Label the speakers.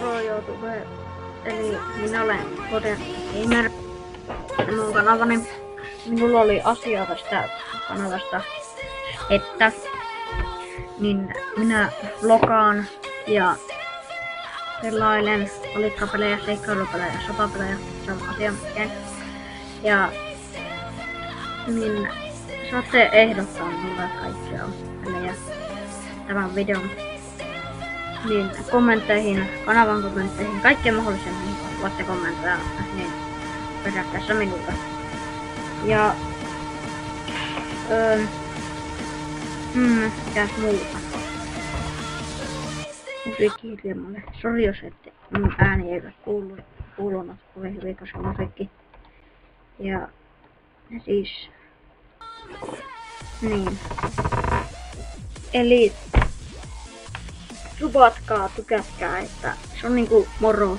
Speaker 1: Moro YouTube, eli minä olen Kode Gamer. Mun kanavani, minulla oli asia tästä kanavasta, että niin minä vlogaan ja pelailen valikkapelejä, seikkailupelejä, sotapelejä, sama asia mikään. Ja niin saatte ehdottaa mulle kaikkia pelejä tämän videon. Niin kommentteihin, kanavan kommentteihin, kaikkeen mahdolliseen voitte kommentoida niin periaatteessa minulta. Ja mitäs muuta? Musiikki ilmalle. Sori jos ette mun ääni ei ole kuulunut kovin hyvin, koska musiikki. Ja siis niin. Eli subatkaa, tykätkää, että se on niinku moro.